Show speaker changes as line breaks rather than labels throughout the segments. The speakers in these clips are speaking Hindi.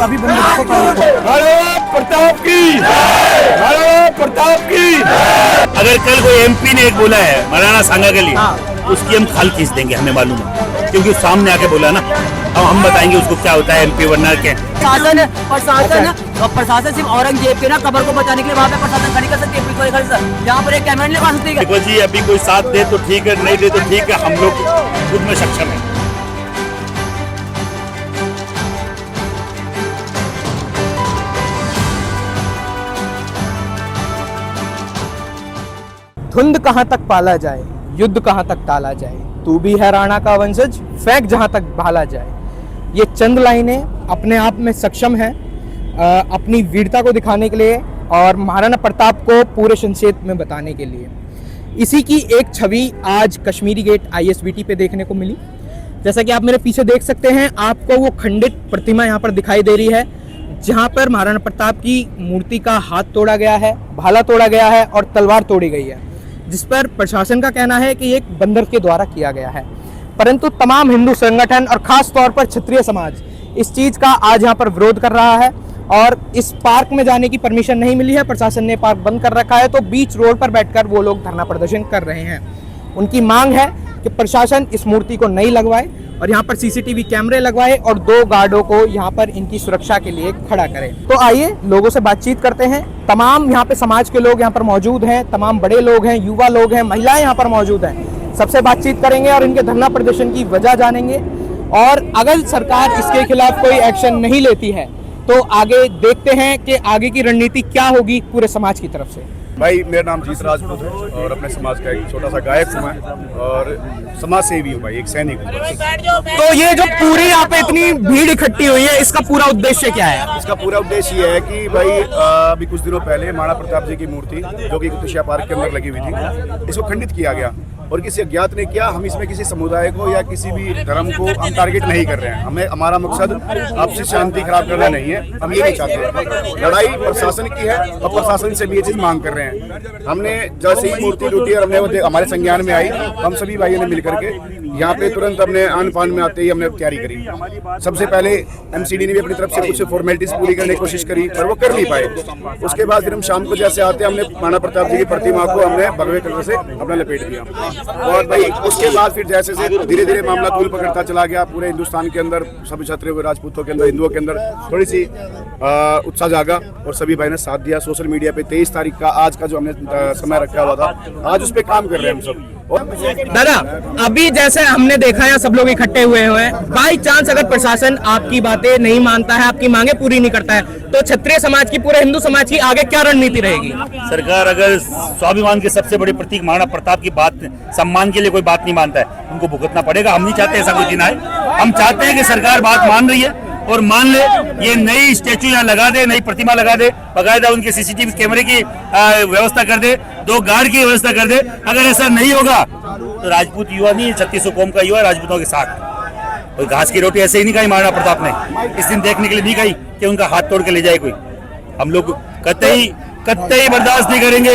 सभी बंधुओं को
भारत प्रताप की, भारत प्रताप की। अगर कल कोई एमपी ने एक बोला है मौलाना सांगा के लिए, उसकी हम खाल खींच देंगे, हमें मालूम है, क्योंकि सामने आके बोला ना। अब हम बताएंगे उसको क्या होता है एमपी बनना के।
प्रशासन सिर्फ औरंगजेब के ना कब्र को बचाने के लिए वहाँ पे प्रशासन खड़ी कर सकती है, यहाँ पर एक कैमरा नहीं लगा सकती है।
देखो जी, अभी कोई साथ दे तो ठीक है, नहीं दे तो ठीक है, हम लोग खुद में सक्षम है।
धुंध कहाँ तक पाला जाए, युद्ध कहाँ तक टाला जाए, तू भी है राणा का वंशज, फेंक जहाँ तक भाला जाए। ये चंद लाइनें अपने आप में सक्षम है अपनी वीरता को दिखाने के लिए और महाराणा प्रताप को पूरे संक्षेप में बताने के लिए। इसी की एक छवि आज कश्मीरी गेट ISBT पे देखने को मिली। जैसा कि आप मेरे पीछे देख सकते हैं, आपको वो खंडित प्रतिमा यहाँ पर दिखाई दे रही है, जहाँ पर महाराणा प्रताप की मूर्ति का हाथ तोड़ा गया है, भाला तोड़ा गया है और तलवार तोड़ी गई है, जिस पर प्रशासन का कहना है कि एक बंदर के द्वारा किया गया है। परंतु तमाम हिंदू संगठन और खास तौर पर क्षत्रिय समाज इस चीज़ का आज यहाँ पर विरोध कर रहा है और इस पार्क में जाने की परमिशन नहीं मिली है। प्रशासन ने पार्क बंद कर रखा है, तो बीच रोड पर बैठकर वो लोग धरना प्रदर्शन कर रहे हैं। उनकी मांग है कि प्रशासन इस मूर्ति को नहीं लगवाए और यहाँ पर CCTV कैमरे लगवाए और 2 गार्डों को यहाँ पर इनकी सुरक्षा के लिए खड़ा करे। तो आइए लोगों से बातचीत करते हैं। तमाम यहाँ पे समाज के लोग यहाँ पर मौजूद हैं, तमाम बड़े लोग हैं, युवा लोग हैं, महिलाएं यहाँ पर मौजूद हैं। सबसे बातचीत करेंगे और इनके धरना प्रदर्शन की वजह जानेंगे और अगर सरकार इसके खिलाफ कोई एक्शन नहीं लेती है तो आगे देखते हैं कि आगे की रणनीति क्या होगी पूरे समाज की तरफ से।
भाई, मेरा नाम जीत राजपूत है और अपने समाज का एक छोटा सा गायक हूँ मैं और समाज सेवी हूँ भाई, एक सैनिक हूँ।
तो ये जो पूरी यहाँ पे इतनी भीड़ इकट्ठी हुई है, इसका पूरा उद्देश्य क्या है?
इसका पूरा उद्देश्य ये है कि भाई अभी कुछ दिनों पहले महाराणा प्रताप जी की मूर्ति जो कि कुतुशिया पार्क के अंदर लगी हुई थी, इसको खंडित किया गया और किसी अज्ञात ने किया। हम इसमें किसी समुदाय को या किसी भी धर्म को हम टारगेट नहीं कर रहे हैं। हमें हमारा मकसद आपसी शांति खराब करना नहीं है, हम ये नहीं चाहते। लड़ाई प्रशासन की है और प्रशासन से भी ये चीज मांग कर रहे हैं। हमने जैसे ही मूर्ति लूटी और हमने हमारे संज्ञान में आई, हम सभी भाइयों ने मिलकर के यहाँ पे तुरंत हमने आन पान में आते ही हमने तैयारी करी। सबसे पहले MCD ने भी अपनी तरफ से कुछ फॉर्मेलिटीज पूरी करने की कोशिश करी पर वो कर नहीं पाए। उसके बाद फिर हम शाम को जैसे आते हमने महाराणा प्रताप जी की प्रतिमा को हमने भगवे कलर से अपना लपेट दिया और भाई उसके बाद फिर जैसे धीरे धीरे मामला तूल पकड़ता चला गया। पूरे हिंदुस्तान के अंदर सभी क्षत्रिय हुए, राजपूतों के अंदर, हिंदुओं के अंदर थोड़ी सी उत्साह जागा और सभी भाई ने साथ दिया। सोशल मीडिया पे 23 तारीख का आज का जो हमने समय रखा हुआ था, आज उस पर काम कर रहे हैं हम सब।
दादा, अभी जैसे हमने देखा है सब लोग इकट्ठे हुए हैं, बाई चांस अगर प्रशासन आपकी बातें नहीं मानता है, आपकी मांगे पूरी नहीं करता है, तो क्षत्रिय समाज की, पूरे हिंदू समाज की आगे क्या रणनीति रहेगी?
सरकार अगर स्वाभिमान के सबसे बड़े प्रतीक महाराणा प्रताप की बात, सम्मान के लिए कोई बात नहीं मानता है, उनको भुगतना पड़ेगा। हम नहीं चाहते ऐसा कोई दिन आए। हम चाहते हैं कि सरकार बात मान रही है और मान ले, ये नई स्टैचू यहाँ लगा दे, नई प्रतिमा लगा दे, बकायदा उनके CCTV कैमरे की व्यवस्था कर दे, 2 गार्ड की व्यवस्था कर दे। अगर ऐसा नहीं होगा तो राजपूत युवा नहीं, 3600 कौम का युवा राजपूतों के साथ। और घास की रोटी ऐसे ही नहीं खाई महाराणा प्रताप ने, इस दिन देखने के लिए नहीं खाई कि उनका हाथ तोड़ के ले जाए कोई। हम लोग कतई बर्दाश्त नहीं करेंगे,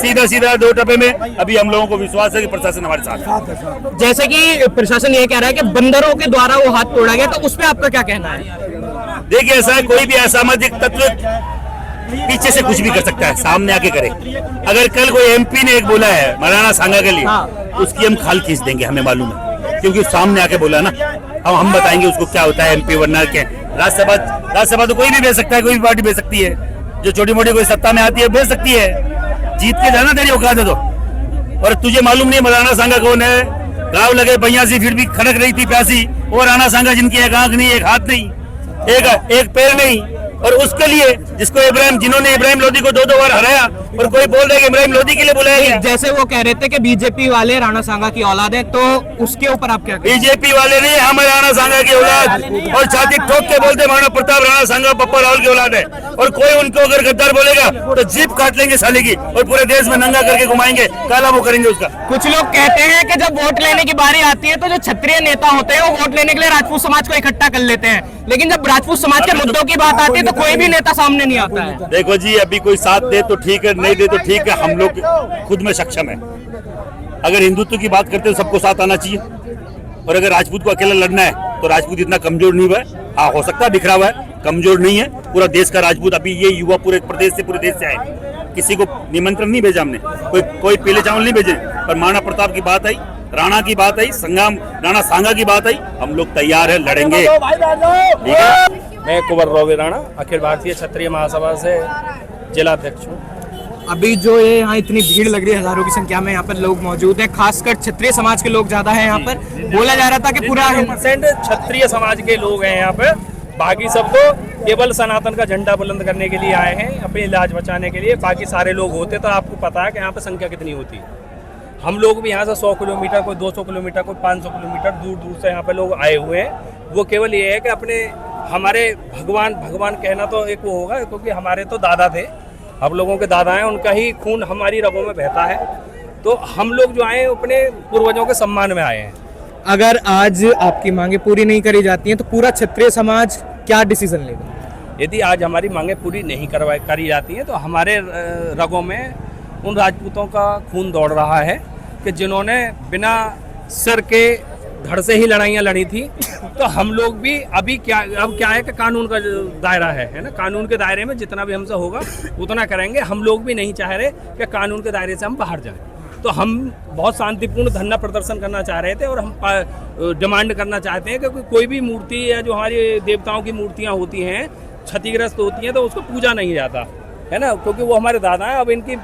सीधा सीधा 2 टप्पे में। अभी हम लोगों को विश्वास है कि प्रशासन हमारे साथ है।
जैसे कि प्रशासन ये कह रहा है कि बंदरों के द्वारा वो हाथ तोड़ा गया, तो उस पर आपका क्या कहना है?
देखिए, ऐसा है, कोई भी असामाजिक तत्व पीछे से कुछ भी कर सकता है, सामने आके करे। अगर कल कोई MP ने एक बोला है मौलाना सांगा के लिए, उसकी हम खाल खींच देंगे, हमें मालूम है, क्योंकि सामने आके बोला ना। अब हम बताएंगे उसको क्या होता है MP बनना के। राज्यसभा तो कोई भी भेज सकता है, कोई भी पार्टी भेज सकती है, जो छोटी मोटी कोई सत्ता में आती है भेज सकती है। जीत के जाना तेरी औकात है तो। और तुझे मालूम नहीं मौलाना सांगा कौन है? गाँव लगे बयासी फिर भी खड़क रही थी प्यासी, वो राणा सांगा जिनकी एक आंख नहीं, एक हाथ नहीं, एक पैर नहीं, और उसके लिए जिन्होंने इब्राहिम लोधी को 2-2 बार हराया, और कोई बोल रहा है कि इब्राहिम लोधी के लिए बुलाया गया।
जैसे वो कह रहे थे कि बीजेपी वाले राणा सांगा की औलाद है, तो उसके ऊपर आप क्या कहें?
बीजेपी वाले नहीं, हम राणा सांगा की औलाद, और छाती ठोक के बोलते महाराणा प्रताप राणा सांगा पप्पा राहुल की औलाद है। और कोई उनको अगर गद्दार बोलेगा तो जीप काट लेंगे साले की और पूरे देश में नंगा करके घुमाएंगे, काला वो करेंगे उसका।
कुछ लोग कहते हैं कि जब वोट लेने की बारी आती है तो जो क्षत्रिय नेता होते हैं वो वोट लेने के लिए राजपूत समाज को इकट्ठा कर लेते हैं, लेकिन जब राजपूत समाज के मुद्दों की बात आती है तो कोई भी नेता सामने नहीं आता है।
देखो जी, अभी कोई साथ दे तो ठीक है, नहीं दे तो ठीक है, हम लोग खुद में सक्षम है। अगर हिंदुत्व की बात करते तो सबको साथ आना चाहिए, और अगर राजपूत को अकेला लड़ना है तो राजपूत इतना कमजोर नहीं हुआ है। हाँ, हो सकता है बिखरा हुआ है, कमजोर नहीं है। पूरा देश का राजपूत, अभी ये युवा पूरे प्रदेश से आए, किसी को निमंत्रण नहीं भेजा हमने, कोई पीले चावल नहीं भेजे, पर महाराणा प्रताप की बात आई, राणा की बात आई, संग्राम राणा सांगा की बात आई, हम लोग तैयार है, लड़ेंगे। ठीक है।
मैं कुंवर रोवी राणा अखिल भारतीय क्षत्रिय महासभा से जिला अध्यक्ष हूँ।
अभी जो ये यहाँ इतनी भीड़ लग रही है, हजारों की संख्या में यहाँ पर लोग मौजूद हैं, खासकर क्षत्रिय समाज के लोग ज्यादा हैं यहाँ पर। बोला जा रहा था कि पूरा
90% क्षत्रिय समाज के लोग हैं यहाँ पे, बाकी सब तो केवल सनातन का झंडा बुलंद करने के लिए आए हैं, अपनी इलाज बचाने के लिए। बाकी सारे लोग होते तो आपको पता है कि यहाँ पे संख्या कितनी होती है। हम लोग भी यहाँ से 100 किलोमीटर, कोई 200 किलोमीटर, कोई 500 किलोमीटर दूर दूर से यहाँ पे लोग आए हुए हैं। वो केवल ये है कि अपने हमारे भगवान कहना तो एक वो होगा, क्योंकि हमारे तो दादा थे, हम लोगों के दादा हैं, उनका ही खून हमारी रगों में बहता है। तो हम लोग जो आए हैं अपने पूर्वजों के सम्मान में आए हैं।
अगर आज आपकी मांगे पूरी नहीं करी जाती हैं तो पूरा क्षत्रिय समाज क्या डिसीजन लेगा?
यदि आज हमारी मांगे पूरी नहीं करी जाती हैं तो हमारे रगों में उन राजपूतों का खून दौड़ रहा है कि जिन्होंने बिना सिर के धड़ से ही लड़ाइयाँ लड़ी थी। तो हम लोग भी अब क्या है कि कानून का दायरा है ना, कानून के दायरे में जितना भी हमसे होगा उतना करेंगे। हम लोग भी नहीं चाह रहे कि कानून के दायरे से हम बाहर जाएं। तो हम बहुत शांतिपूर्ण धरना प्रदर्शन करना चाह रहे थे और हम डिमांड करना चाहते हैं कि कोई भी मूर्ति या जो हमारी देवताओं की मूर्तियाँ होती हैं क्षतिग्रस्त होती हैं तो उसको पूजा नहीं जाता है ना, क्योंकि वो हमारे दादा हैं। अब इनकी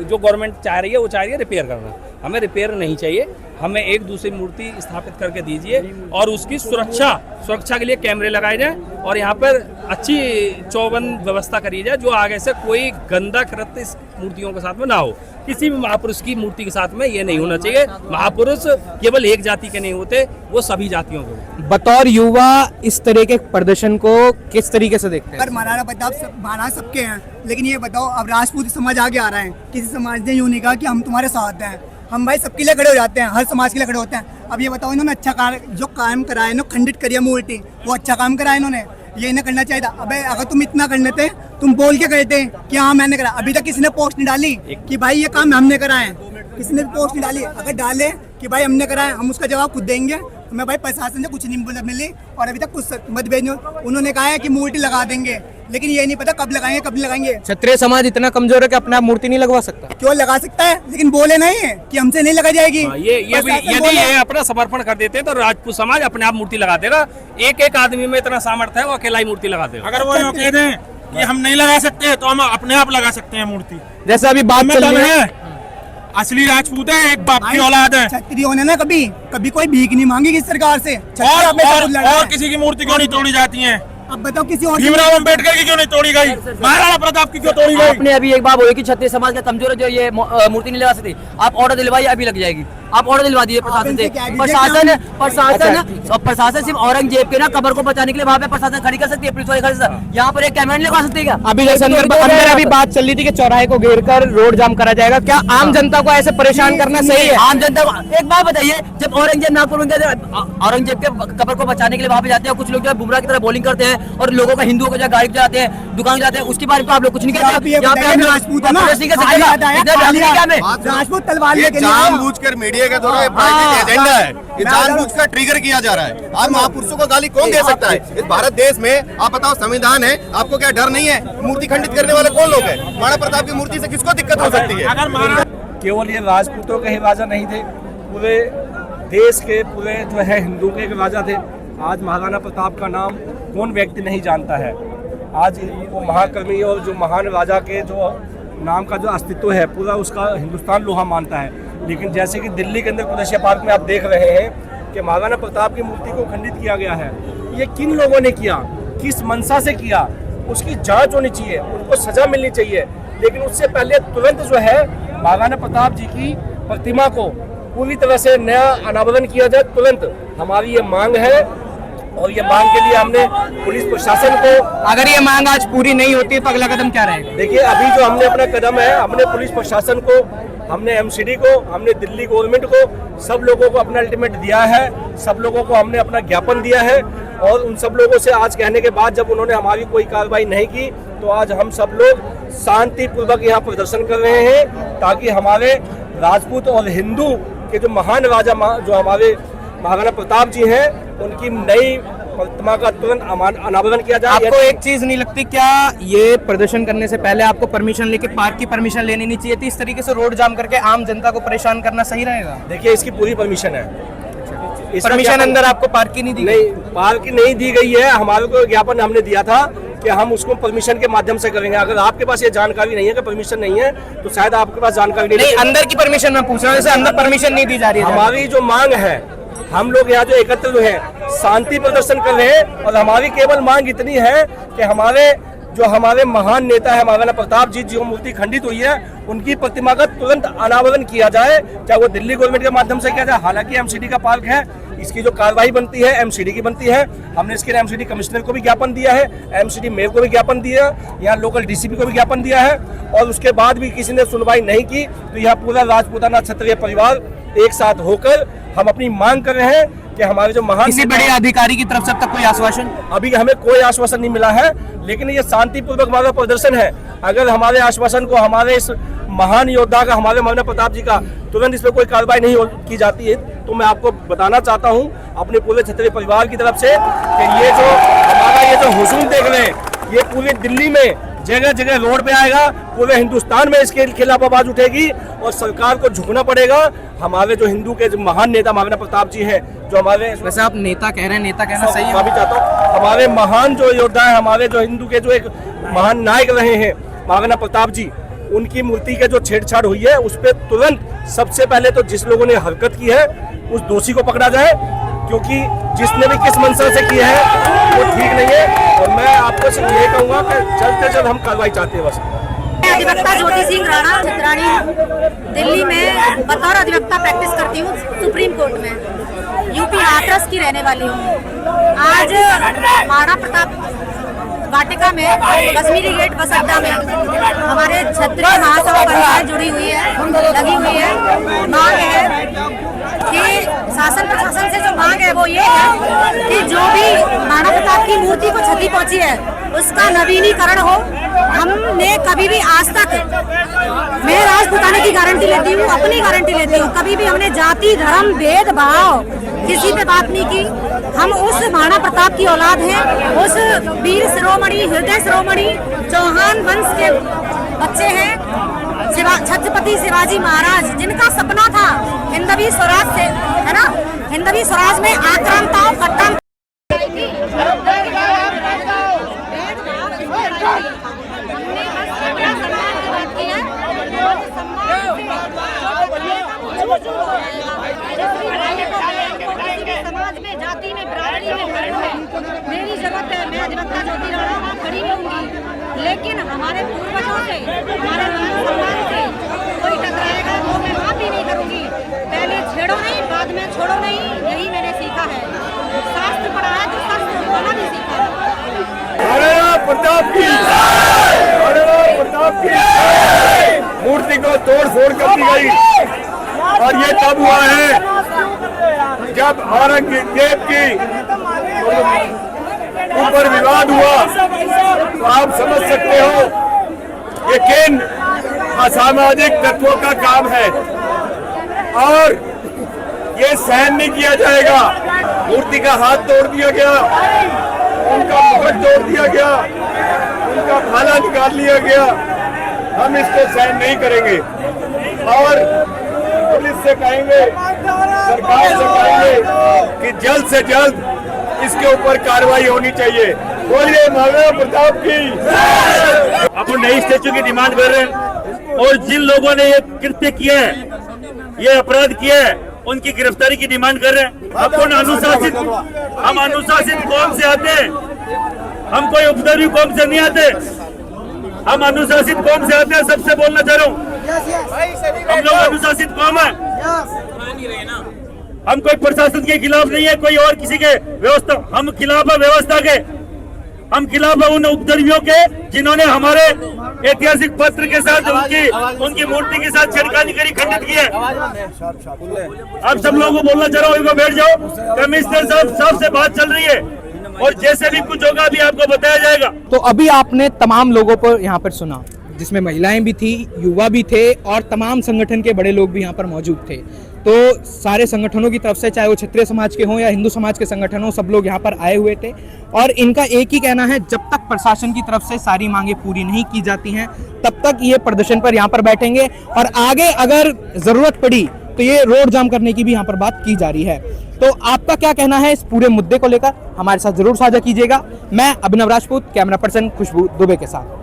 जो गवर्नमेंट चाह रही है वो चाह रही है रिपेयर करना, हमें रिपेयर नहीं चाहिए। हमें एक दूसरी मूर्ति स्थापित करके दीजिए और उसकी सुरक्षा के लिए कैमरे लगाए जाएं और यहाँ पर अच्छी चौबंद व्यवस्था करी जाए, जो आगे से कोई गंदा कृत्य इस मूर्तियों के साथ में ना हो। किसी भी महापुरुष की मूर्ति के साथ में ये नहीं होना चाहिए। महापुरुष केवल एक जाति के नहीं होते, वो सभी जातियों के।
बतौर युवा इस तरह के प्रदर्शन को किस तरीके से देखते हैं?
महाराणा प्रताप महाराज सबके हैं, लेकिन ये बताओ अब राजपूत समाज आगे आ रहा है, किसी समाज ने यूँ नहीं कहा कि हम तुम्हारे साथ हैं। हम भाई सबके लिए खड़े हो जाते हैं, हर समाज के लिए खड़े होते हैं। अब ये बताओ, इन्होंने अच्छा जो काम कराया ना, खंडित करिए मूर्ति, वो अच्छा काम कराया इन्होंने, ये इन्हें करना चाहिए था। अबे अगर तुम इतना कर लेते, तुम बोल के कहते कि हाँ मैंने करा। अभी तक किसी ने पोस्ट नहीं डाली कि भाई ये काम हमने करा है, किसी ने भी पोस्ट नहीं डाली। अगर डाले कि भाई हमने करा है, हम उसका जवाब खुद देंगे। हमें भाई प्रशासन से कुछ नहीं मिली और अभी तक कुछ मतभेद नहीं। उन्होंने कहा है कि मूर्ति लगा देंगे, लेकिन ये नहीं पता कब लगाएंगे कब नहीं लगाएंगे।
क्षत्रिय समाज इतना कमजोर है कि अपना मूर्ति नहीं लगवा सकता?
क्यों लगा सकता है, लेकिन बोले नहीं है कि हमसे नहीं लगा जाएगी।
ये भी यदि ये अपना समर्पण कर देते तो राजपूत समाज अपने आप मूर्ति लगा देगा। एक आदमी में इतना सामर्थ्य है, वो अकेला ही मूर्ति लगा देगा।
अगर वो कह दें कि हम नहीं लगा सकते तो हम अपने आप लगा सकते हैं मूर्ति।
जैसे अभी बात चल रही है,
असली राजपूत है, एक बाप की औलाद है।
क्षत्रियों ने ना कभी कोई भीख नहीं मांगी किस सरकार से।
और किसी की मूर्ति क्यों नहीं तोड़ी जाती है?
अब बताओ किसी और
भीमराव अम्बेडकर की क्यों नहीं तोड़ी गई? महाराणा प्रताप की क्यों तोड़ी गई?
आपने अभी एक बात बोली कि क्षत्रिय समाज का कमजोर है जो ये मूर्ति नहीं लगा सकती। आप ऑर्डर दिलवाइए, अभी लग जाएगी। आप ऑर्डर दिलवा दिए प्रशासन से। प्रशासन सिर्फ औरंगजेब के ना कब्र को बचाने के लिए वहाँ पे प्रशासन खड़ी कर सकती है, पुलिस वाले खड़ी कर। यहाँ पर एक कैमरा नहीं लगा सकती क्या?
अभी जैसे अंदर अभी बात चल रही थी कि चौराहे को घेर कर रोड जाम करा जाएगा, क्या आम जनता को ऐसे परेशान करना सही है?
आम जनता को एक बात बताइए, जब औरंगजेब नागपुर में गए, औरंगजेब के कब्र को बचाने के लिए वहाँ पे जाते हैं, कुछ लोग जो है बुमराह की तरह बॉलिंग करते हैं और लोगों का, हिंदुओं को जो गाड़ी जाते हैं, दुकान जाते हैं, उसके बारे में आप लोग कुछ नहीं कहते। यहाँ पे
राजपूत तलवार लेके
जानबूझकर मीडिया के द्वारा प्राइवेट एजेंडा है, ये जानबूझकर ट्रिगर किया जा रहा है। आप महापुरुषों को गाली कौन दे सकता है इस भारत देश में? आप बताओ, संविधान है, आपको क्या डर नहीं है? मूर्ति खंडित करने वाले कौन लोग हैं? महाराणा प्रताप की मूर्ति से किसको दिक्कत हो सकती है?
केवल ये राजपूतों के ही राजा नहीं थे, पूरे देश के पूरे जो है हिंदुओं के राजा थे। आज महाराणा प्रताप का नाम कौन व्यक्ति नहीं जानता है? आज वो महाकर्मी और जो महान राजा के जो नाम का जो अस्तित्व है पूरा उसका हिंदुस्तान लोहा मानता है। लेकिन जैसे कि दिल्ली के अंदर कुरैशिया पार्क में आप देख रहे हैं कि महाराणा प्रताप की मूर्ति को खंडित किया गया है। ये किन लोगों ने किया, किस मंशा से किया, उसकी जांच होनी चाहिए, उनको सजा मिलनी चाहिए। लेकिन उससे पहले तुरंत जो है महाराणा प्रताप जी की प्रतिमा को पूरी तरह से नया अनावरण किया जाए, तुरंत। हमारी ये मांग है और ये मांग के लिए हमने पुलिस प्रशासन को,
अगर ये मांग आज पूरी नहीं होती तो अगला कदम क्या रहेगा?
देखिए, अभी जो हमने अपना कदम है, हमने पुलिस प्रशासन को, हमने एमसीडी को, हमने दिल्ली गवर्नमेंट को, सब लोगों को अपना अल्टीमेट दिया है, सब लोगों को हमने अपना ज्ञापन दिया है। और उन सब लोगों से आज कहने के बाद जब उन्होंने हमारी कोई कार्रवाई नहीं की तो आज हम सब लोग शांतिपूर्वक यहाँ प्रदर्शन कर रहे हैं, ताकि हमारे राजपूत और हिंदू के जो महान राजा जो हमारे महाराणा प्रताप जी हैं, उनकी नई प्रतिमा का तुरंत अनावरण किया जाए।
आपको एक चीज नहीं लगती क्या, ये प्रदर्शन करने से पहले आपको परमिशन लेके पार्क की परमिशन लेनी नहीं चाहिए थी? इस तरीके से रोड जाम करके आम जनता को परेशान करना सही रहेगा?
देखिए, इसकी पूरी परमिशन है।
परमिशन अंदर आपको पार्क की नहीं दी?
नहीं, पार्क की नहीं दी गई है। हमारे को ज्ञापन हमने दिया था कि हम उसको परमिशन के माध्यम से करेंगे। अगर आपके पास ये जानकारी नहीं है कि परमिशन नहीं है, तो शायद आपके पास जानकारी
नहीं, अंदर की परमिशन मैं पूछ रहा हूँ, जैसे अंदर परमिशन नहीं दी जा रही है।
हमारी जो मांग है, हम लोग यहाँ जो एकत्र हैं, शांति प्रदर्शन कर रहे हैं, और हमारी केवल मांग इतनी है कि हमारे महान नेता है महाराणा प्रताप जी, जो मूर्ति खंडित हुई है, उनकी प्रतिमा का तुरंत अनावरण किया जाए, चाहे वो दिल्ली गवर्नमेंट के माध्यम से किया जाए। हालांकि एमसीडी का पार्क है, इसकी जो कार्रवाई बनती है एमसीडी की बनती है। हमने इसके लिए एमसीडी कमिश्नर को भी ज्ञापन दिया है, एमसीडी मेयर को भी ज्ञापन दिया है, यहाँ लोकल डीसीपी को भी ज्ञापन दिया है, और उसके बाद भी किसी ने सुनवाई नहीं की। तो यह पूरा राजपूताना क्षत्रिय परिवार एक साथ होकर हम अपनी मांग कर रहे हैं कि हमारे जो महान
किसी बड़े अधिकारी की तरफ से अब तक कोई आश्वासन?
अभी हमें कोई आश्वासन नहीं मिला है, लेकिन ये शांतिपूर्वक हमारा प्रदर्शन है। अगर हमारे आश्वासन को, हमारे इस महान योद्धा का, हमारे महाराणा प्रताप जी का तुरंत इस पर कोई कार्रवाई नहीं की जाती है, तो मैं आपको बताना चाहता हूं अपने पूरे क्षत्रिय परिवार की तरफ से कि ये जो हुजूम देख रहे हैं, ये पूरी दिल्ली में जगह जगह रोड पे आएगा, पूरे हिंदुस्तान में इसके खिलाफ आवाज उठेगी, और सरकार को झुकना पड़ेगा। हमारे जो हिंदू के जो महान नेता महाराणा प्रताप जी हैं, जो हमारे,
वैसे आप नेता कह रहे हैं, नेता कहना सही है?
मैं भी चाहता हूँ, हमारे महान जो योद्धा है, हमारे जो हिंदू के जो एक महान नायक रहे हैं महाराणा प्रताप जी, उनकी मूर्ति के जो छेड़छाड़ हुई है, उस पर तुरंत सबसे पहले तो जिस लोगों ने हरकत की है उस दोषी को पकड़ा जाए, क्योंकि जिसने भी किस मंशा से की है वो ठीक नहीं है। और मैं आपको सिर्फ ये कहूँगा कि जल्द से जल्द हम कार्रवाई चाहते हैं बस।
अधिवक्ता ज्योति सिंह राणा चित्राणी, दिल्ली में बतौर अधिवक्ता प्रैक्टिस करती हूँ सुप्रीम कोर्ट में। यूपी हाथरस की रहने वाली हूँ। आज महाराणा प्रताप वाटिका में कश्मीरी गेट बस अड्डा में हमारे क्षत्रिय महासभा पंचायत जुड़ी हुई है, लगी हुई है। मांग है कि शासन प्रशासन से जो मांग है वो ये है कि जो भी महाराणा प्रताप की मूर्ति को क्षति पहुंची है उसका नवीनीकरण हो। हमने कभी भी आज तक, मैं राजपूताना की गारंटी लेती हूँ, अपनी गारंटी लेती हूँ, कभी भी हमने जाति धर्म भेदभाव किसी पे बात नहीं की। हम उस महाराणा प्रताप की औलाद हैं, उस वीर शिरोमणि, हृदय शिरोमणि चौहान वंश के बच्चे हैं। छत्रपति शिवाजी महाराज, जिनका सपना था हिंदवी स्वराज से, है ना, हिंदवी स्वराज में आक्रांताओं कट्टा समाज में, जाति में, बिरादरी में, धर्म में मेरी जरूरत है। मैं अधिवक्ता ज्योति राणा वहाँ खड़ी रहूंगी, लेकिन हमारे पूर्वजों से, हमारे मान सम्मान से कोई टकराएगा तो मैं माफी नहीं करूंगी। पहले छेड़ो नहीं, बाद में छोड़ो नहीं, यही मैंने सीखा है। शास्त्र पढ़ा है तो शास्त्र बोलना भी सीखा है।
महाराणा प्रताप की, महाराणा प्रताप की मूर्ति को तोड़ फोड़ कर दी गई, और ये तब हुआ है जब औरंगजेब की ऊपर विवाद हुआ। तो आप समझ सकते हो ये किन असामाजिक तत्वों का काम है, और ये सहन नहीं किया जाएगा। मूर्ति का हाथ तोड़ दिया गया, उनका मुकुट तोड़ दिया गया, उनका भाला निकाल लिया गया। हम इसको सहन नहीं करेंगे, और पुलिस से कहेंगे, सरकार से कहेंगे कि जल्द से जल्द इसके ऊपर कार्रवाई होनी चाहिए। बोलिए महाराणा प्रताप की।
अपन नई स्टैचू की डिमांड कर रहे हैं, और जिन लोगों ने ये कृत्य किया है, ये अपराध किया है, उनकी गिरफ्तारी की डिमांड कर रहे हैं। हम अनुशासित कौम से आते हैं, हम कोई उपद्रवी कौम से नहीं आते, हम अनुशासित कौम से आते हैं। सबसे बोलना चाह रहा हूँ, हम लोग अनुशासित कौम है। हम कोई प्रशासन के खिलाफ नहीं है, कोई और किसी के व्यवस्था, हम खिलाफ है व्यवस्था के, हम खिलाफ है उन उपद्रवियों के जिन्होंने हमारे ऐतिहासिक पत्र के साथ उनकी मूर्ति के साथ छेड़खानी करी, खंडित की है। आप सब लोगों को बोलना चाह रहा हूँ, बैठ जाओ। कमिश्नर साहब से बात चल रही है, और जैसे भी कुछ होगा अभी आपको बताया जाएगा।
तो अभी आपने तमाम लोगों को यहाँ पर सुना, जिसमें महिलाएं भी थी, युवा भी थे, और तमाम संगठन के बड़े लोग भी यहाँ पर मौजूद थे। तो सारे संगठनों की तरफ से, चाहे वो क्षत्रिय समाज के हों या हिंदू समाज के संगठन हों, सब लोग यहाँ पर आए हुए थे। और इनका एक ही कहना है, जब तक प्रशासन की तरफ से सारी मांगे पूरी नहीं की जाती हैं तब तक ये प्रदर्शन पर यहाँ पर बैठेंगे, और आगे अगर जरूरत पड़ी तो ये रोड जाम करने की भी यहाँ पर बात की जा रही है। तो आपका क्या कहना है इस पूरे मुद्दे को लेकर, हमारे साथ जरूर साझा कीजिएगा। मैं अभिनव राजपूत, कैमरा पर्सन खुशबू दुबे के साथ।